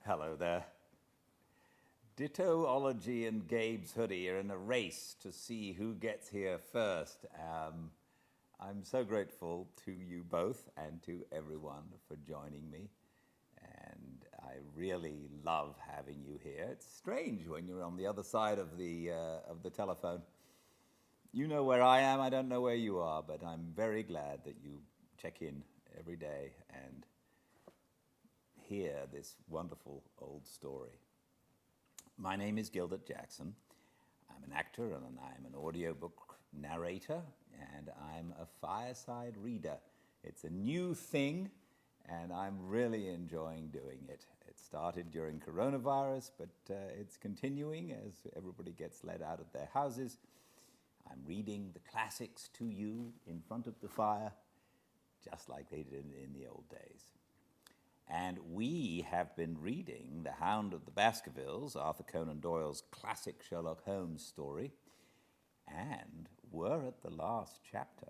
Hello there. Dittoology and Gabe's hoodie are in a race to see who gets here first. I'm so grateful to you both and to everyone for joining me. And I really love having you here. It's strange when you're on the other side of the telephone. You know where I am, I don't know where you are, but I'm very glad that you check in every day and hear this wonderful old story. My name is Gildart Jackson. I'm an actor and I'm an audiobook narrator, and I'm a fireside reader. It's a new thing, and I'm really enjoying doing it. It started during coronavirus, but it's continuing as everybody gets let out of their houses. I'm reading the classics to you in front of the fire, just like they did in the old days. And we have been reading The Hound of the Baskervilles, Arthur Conan Doyle's classic Sherlock Holmes story, and we're at the last chapter.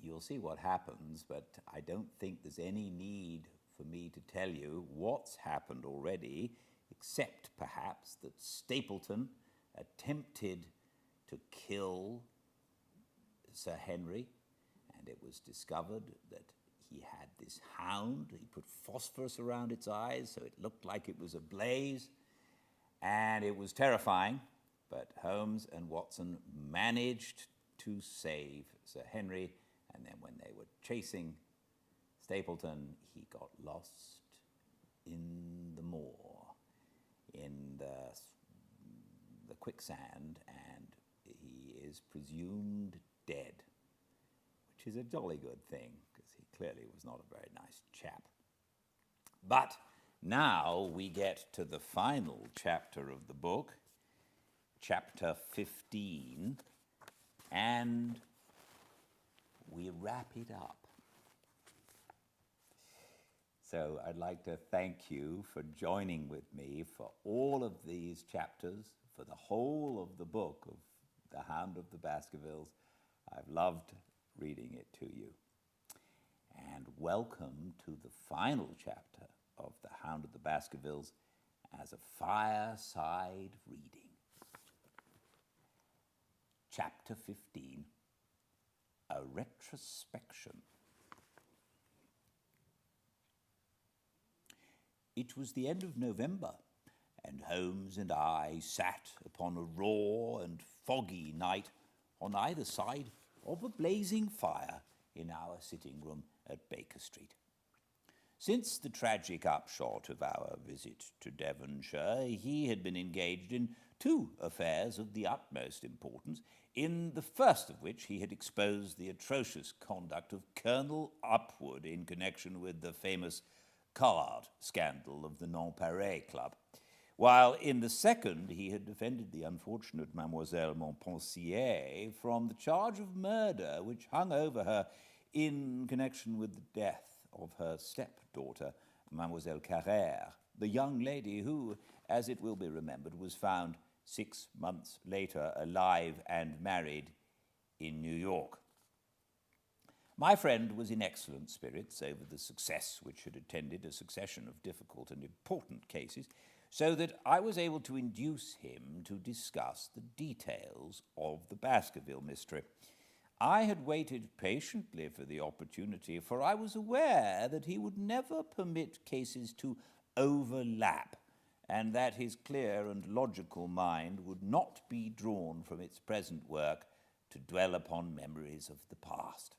You'll see what happens, but I don't think there's any need for me to tell you what's happened already, except perhaps that Stapleton attempted to kill Sir Henry, and it was discovered that he had this hound. He put phosphorus around its eyes so it looked like it was ablaze, and it was terrifying, but Holmes and Watson managed to save Sir Henry, and then when they were chasing Stapleton, he got lost in the moor, in the quicksand, and he is presumed dead, which is a jolly good thing, because he clearly was not a very nice chap. But now we get to the final chapter of the book, chapter 15, and we wrap it up. So I'd like to thank you for joining with me for all of these chapters, for the whole of the book of The Hound of the Baskervilles. I've loved reading it to you. And welcome to the final chapter of The Hound of the Baskervilles as a fireside reading. Chapter 15, A Retrospection. It was the end of November, and Holmes and I sat upon a raw and foggy night on either side of a blazing fire in our sitting room at Baker Street. Since the tragic upshot of our visit to Devonshire, he had been engaged in two affairs of the utmost importance, in the first of which he had exposed the atrocious conduct of Colonel Upward in connection with the famous card scandal of the Nonpareil Club, while in the second he had defended the unfortunate Mademoiselle Montpensier from the charge of murder which hung over her in connection with the death of her stepdaughter, Mademoiselle Carrère, the young lady who, as it will be remembered, was found 6 months later alive and married in New York. My friend was in excellent spirits over the success which had attended a succession of difficult and important cases, so that I was able to induce him to discuss the details of the Baskerville mystery. I had waited patiently for the opportunity, for I was aware that he would never permit cases to overlap, and that his clear and logical mind would not be drawn from its present work to dwell upon memories of the past.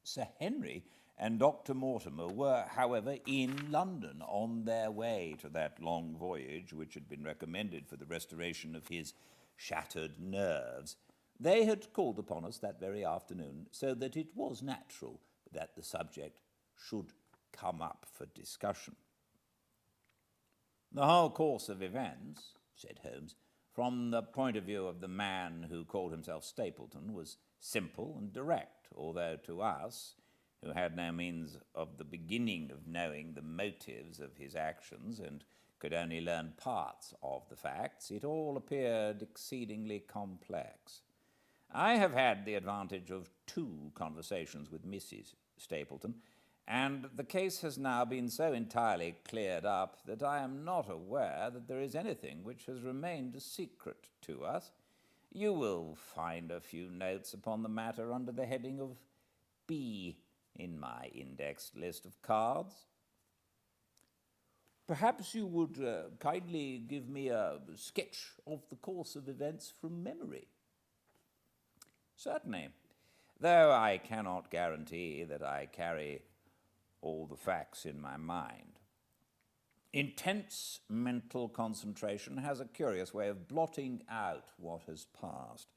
Sir Henry and Dr. Mortimer were, however, in London on their way to that long voyage which had been recommended for the restoration of his shattered nerves. They had called upon us that very afternoon, so that it was natural that the subject should come up for discussion. The whole course of events, said Holmes, from the point of view of the man who called himself Stapleton, was simple and direct, although to us, who had no means of the beginning of knowing the motives of his actions and could only learn parts of the facts, it all appeared exceedingly complex. I have had the advantage of 2 conversations with Mrs. Stapleton, and the case has now been so entirely cleared up that I am not aware that there is anything which has remained a secret to us. You will find a few notes upon the matter under the heading of B in my indexed list of cards. Perhaps you would kindly give me a sketch of the course of events from memory. Certainly, though I cannot guarantee that I carry all the facts in my mind. Intense mental concentration has a curious way of blotting out what has passed.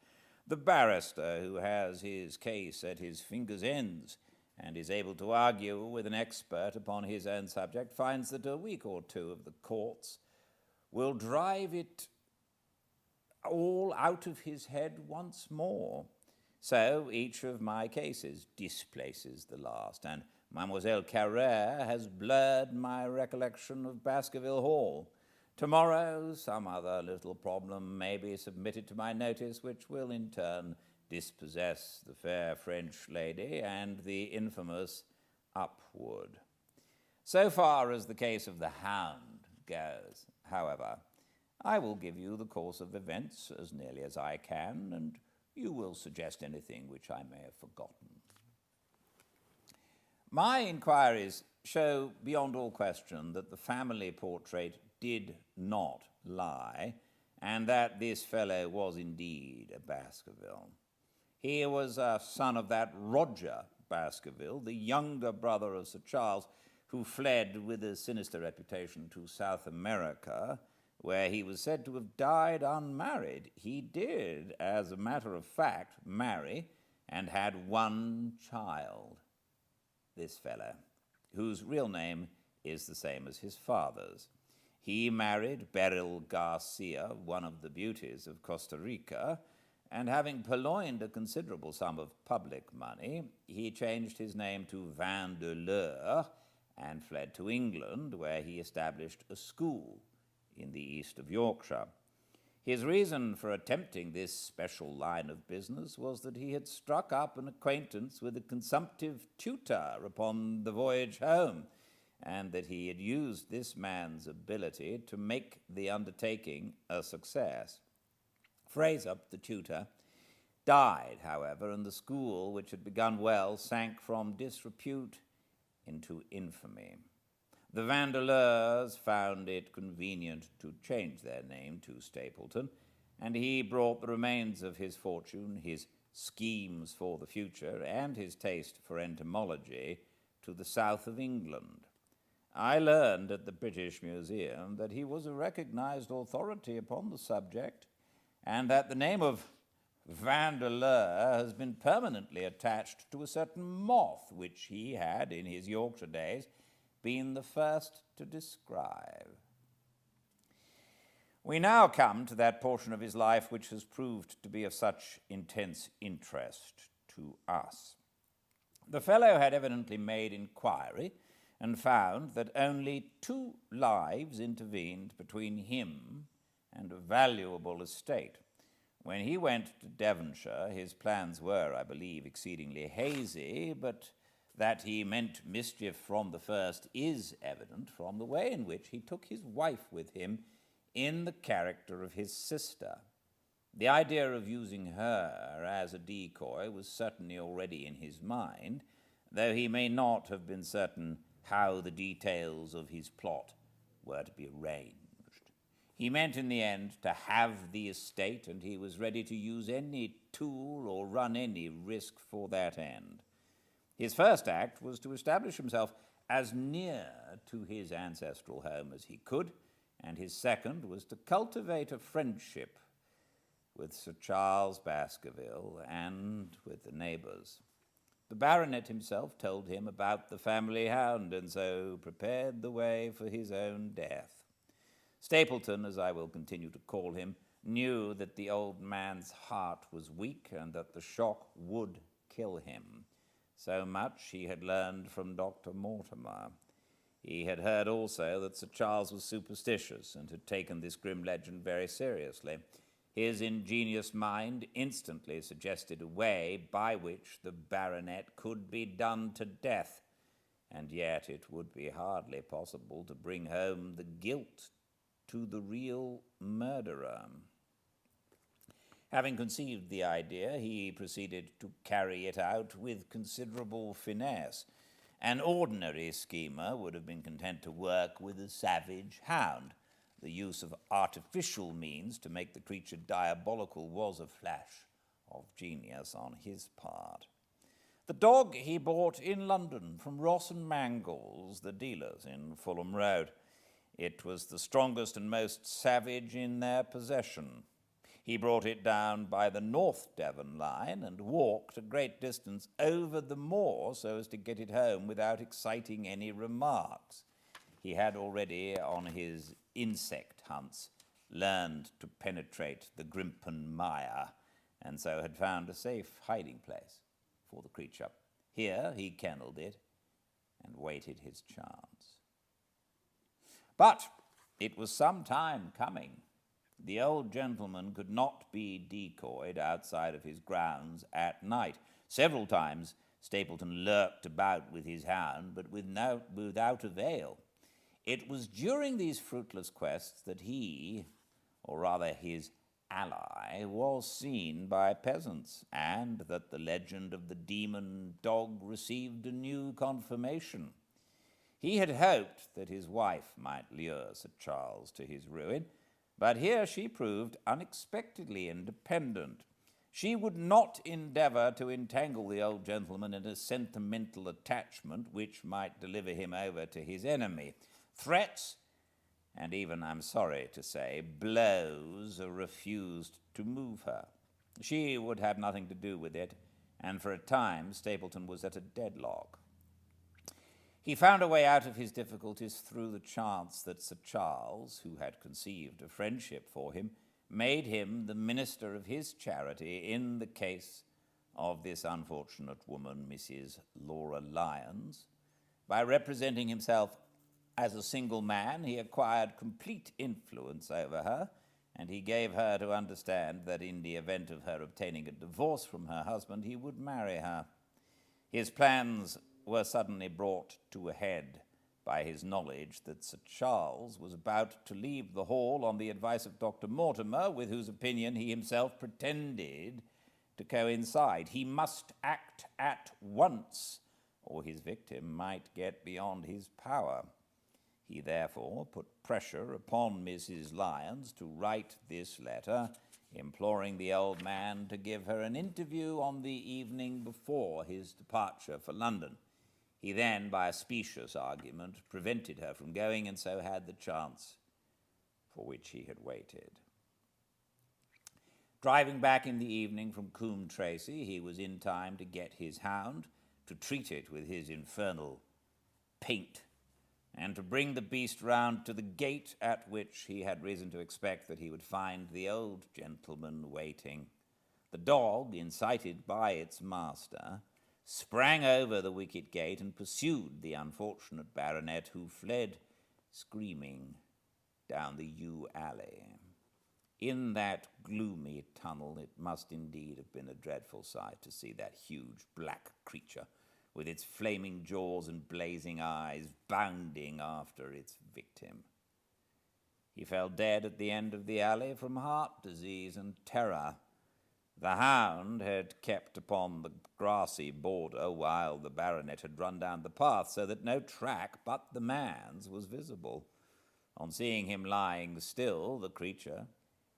The barrister who has his case at his fingers' ends and is able to argue with an expert upon his own subject finds that a week or two of the courts will drive it all out of his head once more. So each of my cases displaces the last, and Mademoiselle Carrère has blurred my recollection of Baskerville Hall. Tomorrow, some other little problem may be submitted to my notice, which will in turn dispossess the fair French lady and the infamous Upward. So far as the case of the Hound goes, however, I will give you the course of events as nearly as I can, and you will suggest anything which I may have forgotten. My inquiries show beyond all question that the family portrait did not lie, and that this fellow was indeed a Baskerville. He was a son of that Roger Baskerville, the younger brother of Sir Charles, who fled with a sinister reputation to South America, where he was said to have died unmarried. He did, as a matter of fact, marry and had one child. This fellow, whose real name is the same as his father's. He married Beryl Garcia, one of the beauties of Costa Rica, and having purloined a considerable sum of public money, he changed his name to Vandeleur and fled to England, where he established a school in the east of Yorkshire. His reason for attempting this special line of business was that he had struck up an acquaintance with a consumptive tutor upon the voyage home, and that he had used this man's ability to make the undertaking a success. Fraser, the tutor, died, however, and the school, which had begun well, sank from disrepute into infamy. The Vandeleurs found it convenient to change their name to Stapleton, and he brought the remains of his fortune, his schemes for the future, and his taste for entomology to the south of England. I learned at the British Museum that he was a recognized authority upon the subject, and that the name of Vandeleur has been permanently attached to a certain moth which he had, in his Yorkshire days, been the first to describe. We now come to that portion of his life which has proved to be of such intense interest to us. The fellow had evidently made inquiry and found that only 2 lives intervened between him and a valuable estate. When he went to Devonshire, his plans were, I believe, exceedingly hazy, but that he meant mischief from the first is evident from the way in which he took his wife with him in the character of his sister. The idea of using her as a decoy was certainly already in his mind, though he may not have been certain how the details of his plot were to be arranged. He meant in the end to have the estate, and he was ready to use any tool or run any risk for that end. His first act was to establish himself as near to his ancestral home as he could, and his second was to cultivate a friendship with Sir Charles Baskerville and with the neighbours. The baronet himself told him about the family hound, and so prepared the way for his own death. Stapleton, as I will continue to call him, knew that the old man's heart was weak and that the shock would kill him. So much he had learned from Dr. Mortimer. He had heard also that Sir Charles was superstitious and had taken this grim legend very seriously. His ingenious mind instantly suggested a way by which the baronet could be done to death, and yet it would be hardly possible to bring home the guilt to the real murderer. Having conceived the idea, he proceeded to carry it out with considerable finesse. An ordinary schemer would have been content to work with a savage hound. The use of artificial means to make the creature diabolical was a flash of genius on his part. The dog he bought in London from Ross and Mangles, the dealers in Fulham Road. It was the strongest and most savage in their possession. He brought it down by the North Devon line and walked a great distance over the moor so as to get it home without exciting any remarks. He had already, on his insect hunts, learned to penetrate the Grimpen mire, and so had found a safe hiding place for the creature. Here he kennelled it and waited his chance. But it was some time coming. The old gentleman could not be decoyed outside of his grounds at night. Several times Stapleton lurked about with his hound, but without avail. It was during these fruitless quests that he, or rather his ally, was seen by peasants, and that the legend of the demon dog received a new confirmation. He had hoped that his wife might lure Sir Charles to his ruin, but here she proved unexpectedly independent. She would not endeavour to entangle the old gentleman in a sentimental attachment which might deliver him over to his enemy. Threats, and even, I'm sorry to say, blows refused to move her. She would have nothing to do with it, and for a time Stapleton was at a deadlock. He found a way out of his difficulties through the chance that Sir Charles, who had conceived a friendship for him, made him the minister of his charity in the case of this unfortunate woman, Mrs. Laura Lyons. By representing himself as a single man, he acquired complete influence over her, and he gave her to understand that in the event of her obtaining a divorce from her husband, he would marry her. His plans were suddenly brought to a head by his knowledge that Sir Charles was about to leave the hall on the advice of Dr. Mortimer, with whose opinion he himself pretended to coincide. He must act at once, or his victim might get beyond his power. He therefore put pressure upon Mrs. Lyons to write this letter, imploring the old man to give her an interview on the evening before his departure for London. He then, by a specious argument, prevented her from going, and so had the chance for which he had waited. Driving back in the evening from Coombe Tracy, he was in time to get his hound, to treat it with his infernal paint, and to bring the beast round to the gate at which he had reason to expect that he would find the old gentleman waiting. The dog, incited by its master, sprang over the wicket gate and pursued the unfortunate baronet, who fled screaming down the yew alley. In that gloomy tunnel it must indeed have been a dreadful sight to see that huge black creature with its flaming jaws and blazing eyes bounding after its victim. He fell dead at the end of the alley from heart disease and terror. The hound had kept upon the grassy border while the baronet had run down the path, so that no track but the man's was visible. On seeing him lying still, the creature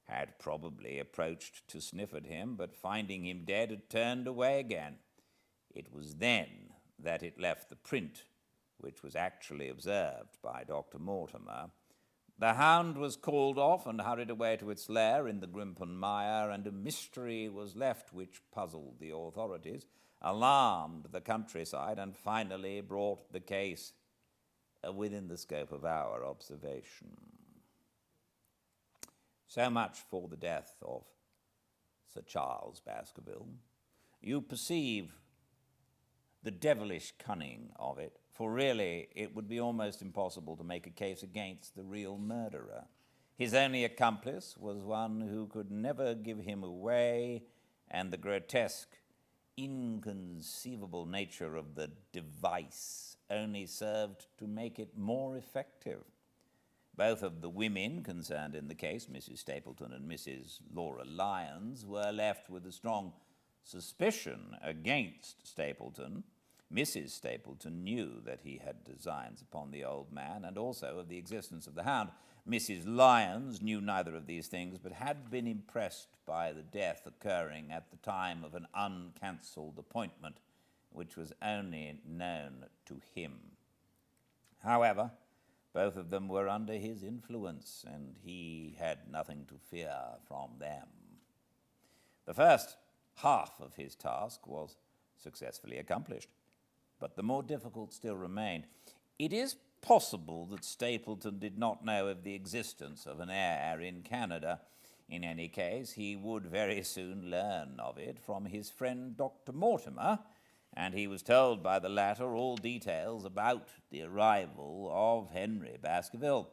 had probably approached to sniff at him, but finding him dead had turned away again. It was then that it left the print, which was actually observed by Dr. Mortimer. The hound was called off and hurried away to its lair in the Grimpen mire, and a mystery was left which puzzled the authorities, alarmed the countryside, and finally brought the case within the scope of our observation. So much for the death of Sir Charles Baskerville. You perceive the devilish cunning of it, for really it would be almost impossible to make a case against the real murderer. His only accomplice was one who could never give him away, and the grotesque, inconceivable nature of the device only served to make it more effective. Both of the women concerned in the case, Mrs. Stapleton and Mrs. Laura Lyons, were left with a strong suspicion against Stapleton. Mrs. Stapleton knew that he had designs upon the old man and also of the existence of the Hound. Mrs. Lyons knew neither of these things, but had been impressed by the death occurring at the time of an uncancelled appointment, which was only known to him. However, both of them were under his influence, and he had nothing to fear from them. The first half of his task was successfully accomplished, but the more difficult still remained. It is possible that Stapleton did not know of the existence of an heir in Canada. In any case, he would very soon learn of it from his friend Dr. Mortimer, and he was told by the latter all details about the arrival of Henry Baskerville.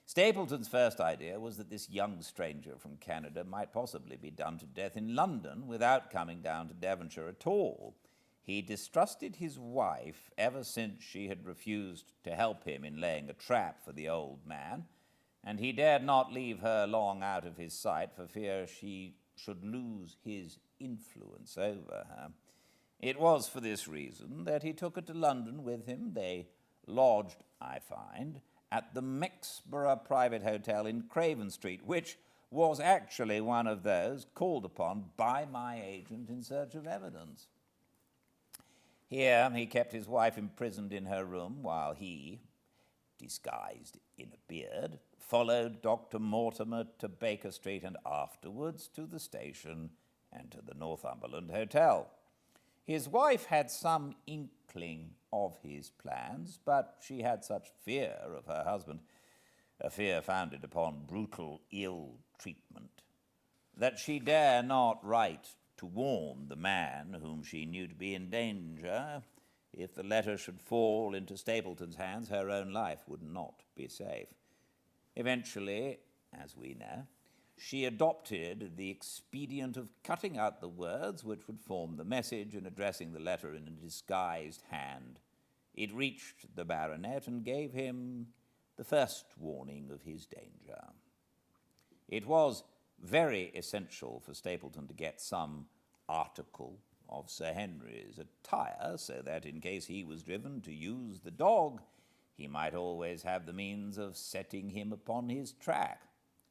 Stapleton's first idea was that this young stranger from Canada might possibly be done to death in London without coming down to Devonshire at all. He distrusted his wife ever since she had refused to help him in laying a trap for the old man, and he dared not leave her long out of his sight for fear she should lose his influence over her. It was for this reason that he took her to London with him. They lodged, I find, at the Mexborough Private Hotel in Craven Street, which was actually one of those called upon by my agent in search of evidence. Here he kept his wife imprisoned in her room while he, disguised in a beard, followed Dr. Mortimer to Baker Street and afterwards to the station and to the Northumberland Hotel. His wife had some inkling of his plans, but she had such fear of her husband, a fear founded upon brutal ill-treatment, that she dare not write to warn the man whom she knew to be in danger. If the letter should fall into Stapleton's hands, her own life would not be safe. Eventually, as we know, she adopted the expedient of cutting out the words which would form the message and addressing the letter in a disguised hand. It reached the baronet and gave him the first warning of his danger. It was very essential for Stapleton to get some article of Sir Henry's attire, so that in case he was driven to use the dog, he might always have the means of setting him upon his track.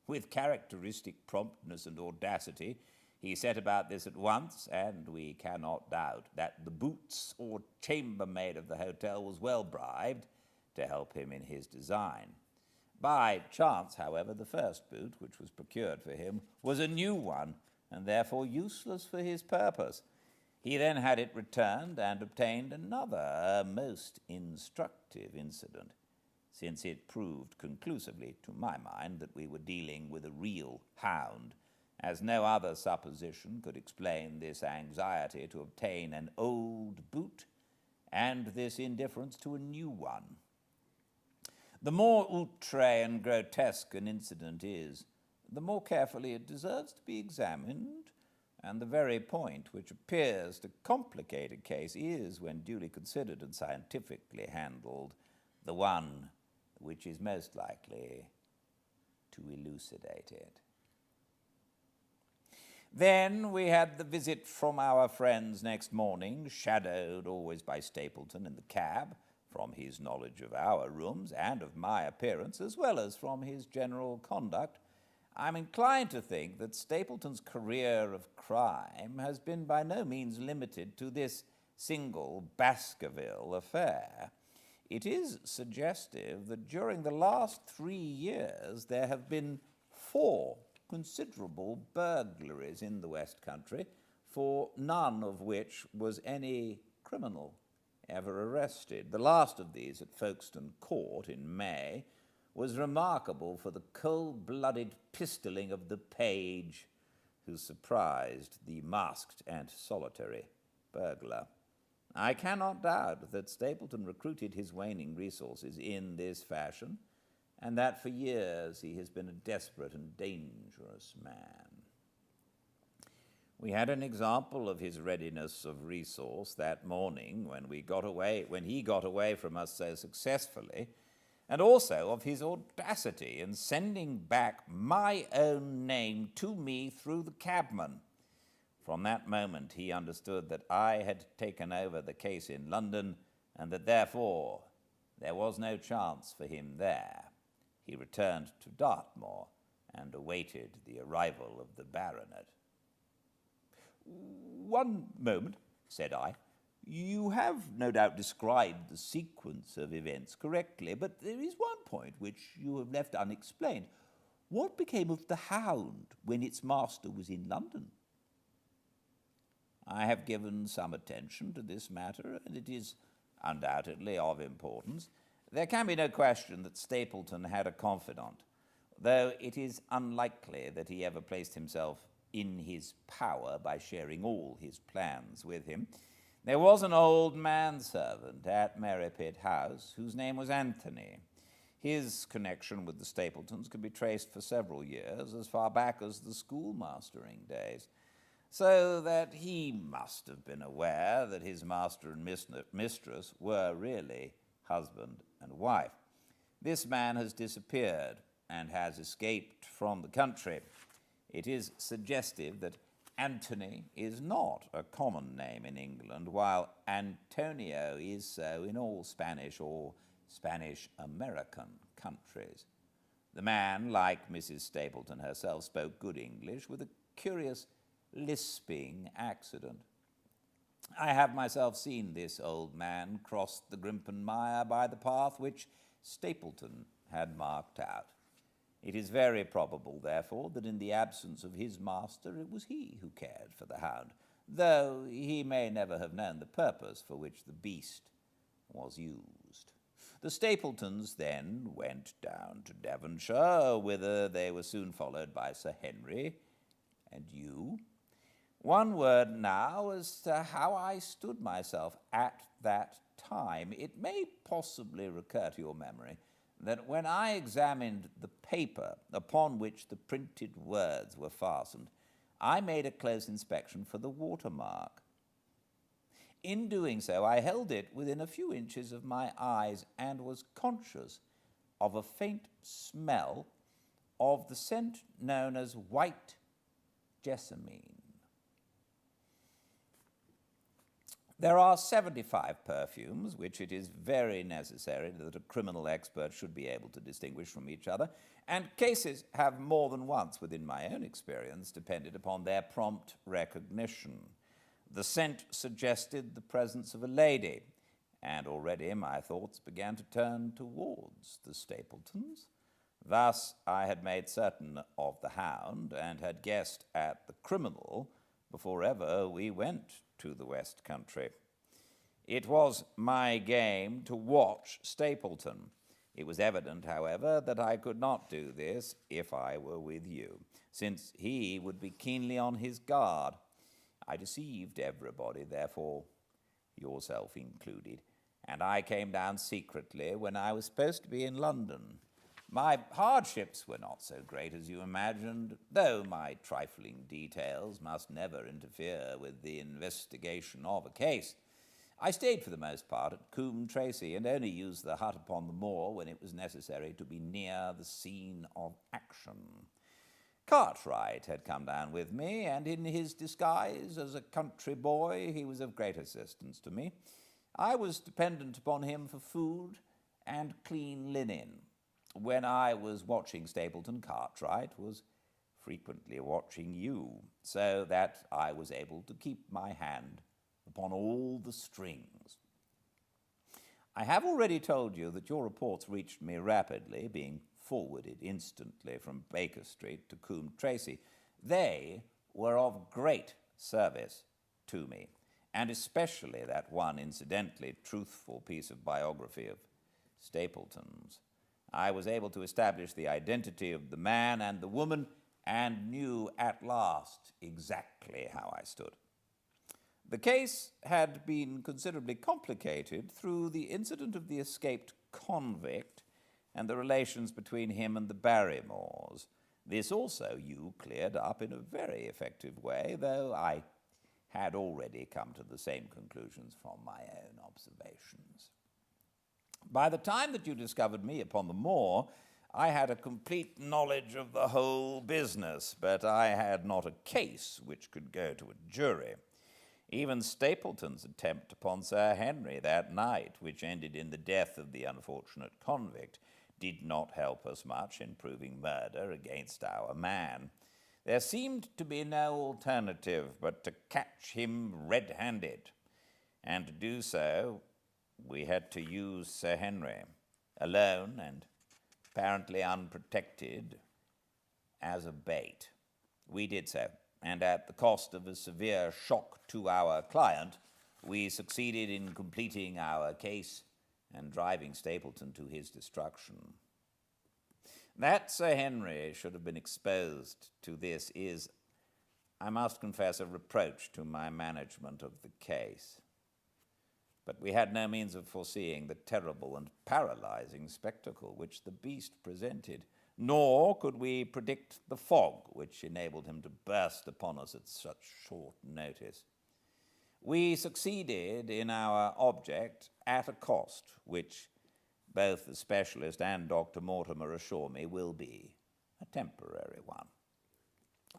With characteristic promptness and audacity, he set about this at once, and we cannot doubt that the boots or chambermaid of the hotel was well bribed to help him in his design. By chance, however, the first boot, which was procured for him, was a new one, and therefore useless for his purpose. He then had it returned and obtained another most instructive incident, since it proved conclusively, to my mind, that we were dealing with a real hound, as no other supposition could explain this anxiety to obtain an old boot and this indifference to a new one. The more outre and grotesque an incident is, the more carefully it deserves to be examined, and the very point which appears to complicate a case is, when duly considered and scientifically handled, the one which is most likely to elucidate it. Then we had the visit from our friends next morning, shadowed always by Stapleton in the cab, from his knowledge of our rooms and of my appearance, as well as from his general conduct. I'm inclined to think that Stapleton's career of crime has been by no means limited to this single Baskerville affair. It is suggestive that during the last 3 years there have been 4 considerable burglaries in the West Country, for none of which was any criminal ever arrested. The last of these at Folkestone Court in May was remarkable for the cold-blooded pistoling of the page who surprised the masked and solitary burglar. I cannot doubt that Stapleton recruited his waning resources in this fashion, and that for years he has been a desperate and dangerous man. We had an example of his readiness of resource that morning when he got away from us so successfully, and also of his audacity in sending back my own name to me through the cabman. From that moment he understood that I had taken over the case in London, and that therefore there was no chance for him there. He returned to Dartmoor and awaited the arrival of the baronet. "One moment," said I. "You have no doubt described the sequence of events correctly, but there is one point which you have left unexplained. What became of the Hound when its master was in London?" I have given some attention to this matter, and it is undoubtedly of importance. There can be no question that Stapleton had a confidant, though it is unlikely that he ever placed himself in his power by sharing all his plans with him. There was an old manservant at Merripit House whose name was Anthony. His connection with the Stapletons could be traced for several years, as far back as the schoolmastering days, so that he must have been aware that his master and mistress were really husband and wife. This man has disappeared and has escaped from the country. It is suggestive that Anthony is not a common name in England, while Antonio is so in all Spanish or Spanish-American countries. The man, like Mrs. Stapleton herself, spoke good English with a curious lisping accident. I have myself seen this old man cross the Grimpen Mire by the path which Stapleton had marked out. It is very probable, therefore, that in the absence of his master it was he who cared for the hound, though he may never have known the purpose for which the beast was used. The Stapletons then went down to Devonshire, whither they were soon followed by Sir Henry and you. One word now as to how I stood myself at that time. It may possibly recur to your memory that when I examined the paper upon which the printed words were fastened, I made a close inspection for the watermark. In doing so, I held it within a few inches of my eyes and was conscious of a faint smell of the scent known as white jessamine. There are 75 perfumes, which it is very necessary that a criminal expert should be able to distinguish from each other, and cases have more than once, within my own experience, depended upon their prompt recognition. The scent suggested the presence of a lady, and already my thoughts began to turn towards the Stapletons. Thus I had made certain of the Hound, and had guessed at the criminal before ever we went to the West Country. It was my game to watch Stapleton. It was evident, however, that I could not do this if I were with you, since he would be keenly on his guard. I deceived everybody, therefore, yourself included, and I came down secretly when I was supposed to be in London. My hardships were not so great as you imagined, though my trifling details must never interfere with the investigation of a case. I stayed for the most part at Coombe Tracey, and only used the hut upon the moor when it was necessary to be near the scene of action. Cartwright had come down with me, and in his disguise as a country boy he was of great assistance to me. I was dependent upon him for food and clean linen. When I was watching Stapleton, Cartwright was frequently watching you, so that I was able to keep my hand upon all the strings. I have already told you that your reports reached me rapidly, being forwarded instantly from Baker Street to Coombe Tracey. They were of great service to me, and especially that one incidentally truthful piece of biography of Stapleton's. I was able to establish the identity of the man and the woman, and knew at last exactly how I stood. The case had been considerably complicated through the incident of the escaped convict and the relations between him and the Barrymores. This also you cleared up in a very effective way, though I had already come to the same conclusions from my own observations. By the time that you discovered me upon the moor, I had a complete knowledge of the whole business, but I had not a case which could go to a jury. Even Stapleton's attempt upon Sir Henry that night, which ended in the death of the unfortunate convict, did not help us much in proving murder against our man. There seemed to be no alternative but to catch him red-handed, and to do so we had to use Sir Henry, alone and apparently unprotected, as a bait. We did so, and at the cost of a severe shock to our client, we succeeded in completing our case and driving Stapleton to his destruction. That Sir Henry should have been exposed to this is, I must confess, a reproach to my management of the case. But we had no means of foreseeing the terrible and paralyzing spectacle which the beast presented, nor could we predict the fog which enabled him to burst upon us at such short notice. We succeeded in our object at a cost which both the specialist and Dr. Mortimer assure me will be a temporary one.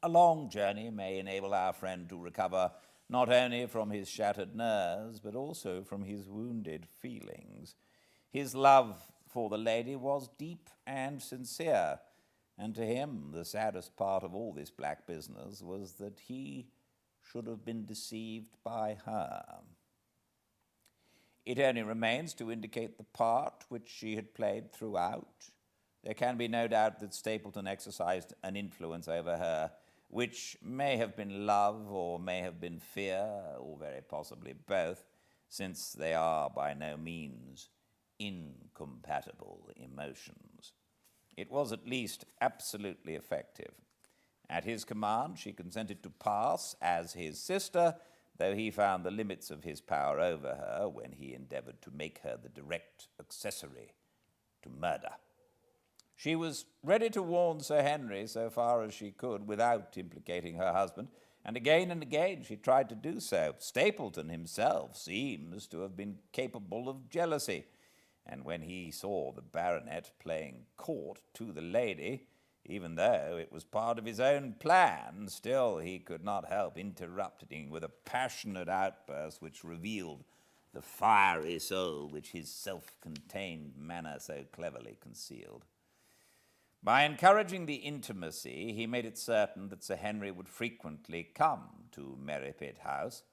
A long journey may enable our friend to recover not only from his shattered nerves, but also from his wounded feelings. His love for the lady was deep and sincere, and to him the saddest part of all this black business was that he should have been deceived by her. It only remains to indicate the part which she had played throughout. There can be no doubt that Stapleton exercised an influence over her, which may have been love or may have been fear, or very possibly both, since they are by no means incompatible emotions. It was at least absolutely effective. At his command, she consented to pass as his sister, though he found the limits of his power over her when he endeavored to make her the direct accessory to murder. She was ready to warn Sir Henry so far as she could without implicating her husband, and again she tried to do so. Stapleton himself seems to have been capable of jealousy, and when he saw the baronet playing court to the lady, even though it was part of his own plan, still he could not help interrupting with a passionate outburst which revealed the fiery soul which his self-contained manner so cleverly concealed. By encouraging the intimacy, he made it certain that Sir Henry would frequently come to Merripit House,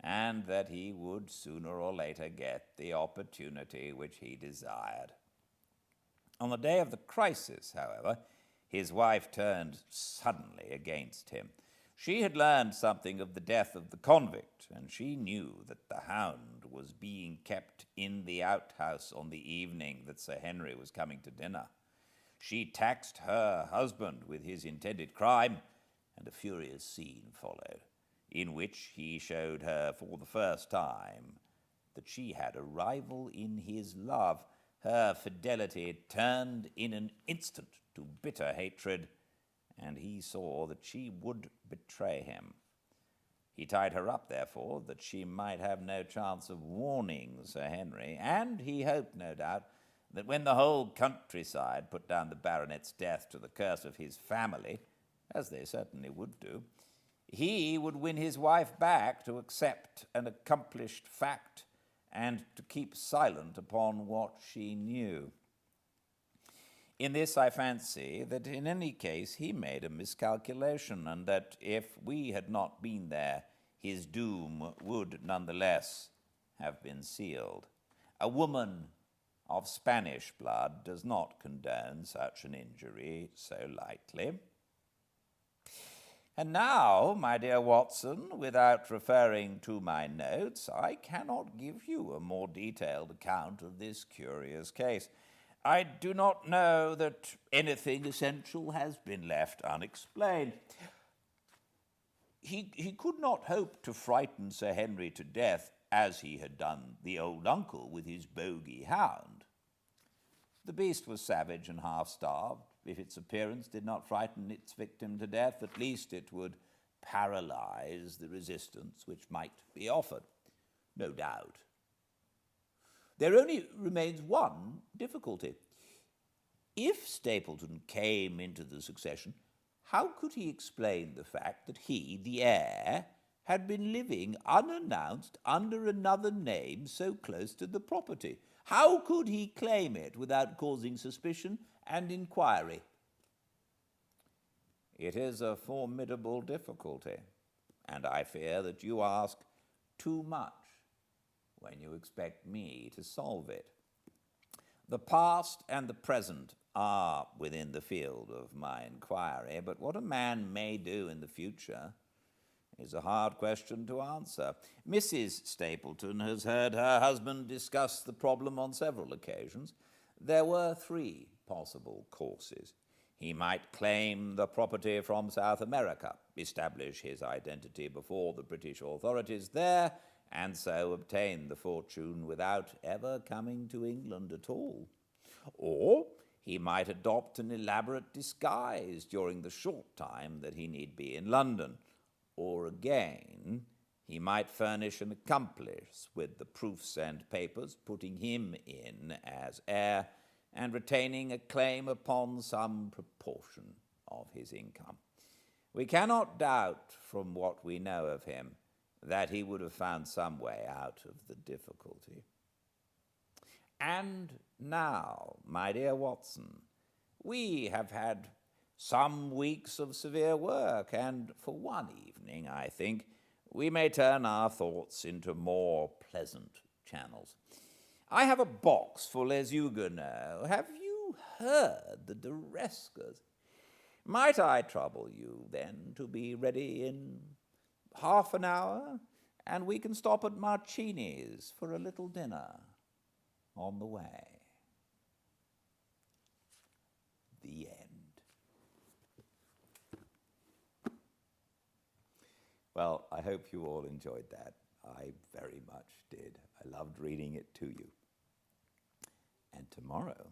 and that he would sooner or later get the opportunity which he desired. On the day of the crisis, however, his wife turned suddenly against him. She had learned something of the death of the convict, and she knew that the Hound was being kept in the outhouse on the evening that Sir Henry was coming to dinner. She taxed her husband with his intended crime, and a furious scene followed, in which he showed her for the first time that she had a rival in his love. Her fidelity turned in an instant to bitter hatred, and he saw that she would betray him. He tied her up, therefore, that she might have no chance of warning Sir Henry, and he hoped, no doubt, that when the whole countryside put down the baronet's death to the curse of his family, as they certainly would do, he would win his wife back to accept an accomplished fact and to keep silent upon what she knew. In this I fancy that in any case he made a miscalculation, and that if we had not been there, his doom would nonetheless have been sealed. A woman of Spanish blood does not condone such an injury so lightly. And now, my dear Watson, without referring to my notes, I cannot give you a more detailed account of this curious case. I do not know that anything essential has been left unexplained. He could not hope to frighten Sir Henry to death as he had done the old uncle with his bogey Hound. The beast was savage and half-starved. if its appearance did not frighten its victim to death, at least it would paralyze the resistance which might be offered. No doubt. There only remains one difficulty. If Stapleton came into the succession, how could he explain the fact that he, the heir, had been living unannounced under another name so close to the property? How could he claim it without causing suspicion and inquiry? It is a formidable difficulty, and I fear that you ask too much when you expect me to solve it. The past and the present are within the field of my inquiry, but what a man may do in the future is a hard question to answer. Mrs. Stapleton has heard her husband discuss the problem on several occasions. There were 3 possible courses. He might claim the property from South America, establish his identity before the British authorities there, and so obtain the fortune without ever coming to England at all. Or he might adopt an elaborate disguise during the short time that he need be in London. Or again, he might furnish an accomplice with the proofs and papers, putting him in as heir and retaining a claim upon some proportion of his income. We cannot doubt from what we know of him that he would have found some way out of the difficulty. And now, my dear Watson, we have had some weeks of severe work, and for one evening, I think, we may turn our thoughts into more pleasant channels. I have a box full as Huguenot. Have you heard the Durescas? Might I trouble you, then, to be ready in half an hour, and we can stop at Marcini's for a little dinner on the way. The end. Well, I hope you all enjoyed that. I very much did. I loved reading it to you. And tomorrow,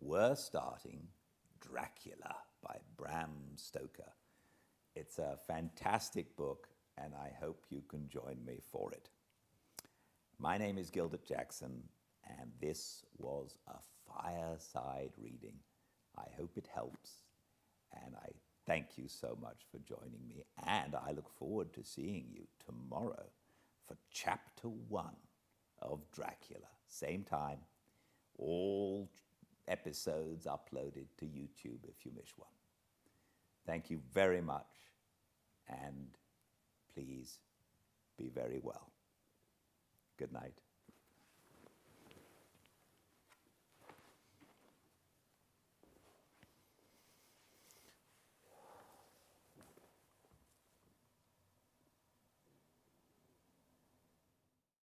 we're starting Dracula by Bram Stoker. It's a fantastic book, and I hope you can join me for it. My name is Gildart Jackson, and this was a Fireside Reading. I hope it helps, and I thank you so much for joining me, and I look forward to seeing you tomorrow for Chapter 1 of Dracula. Same time, all episodes uploaded to YouTube if you miss one. Thank you very much, and please be very well. Good night.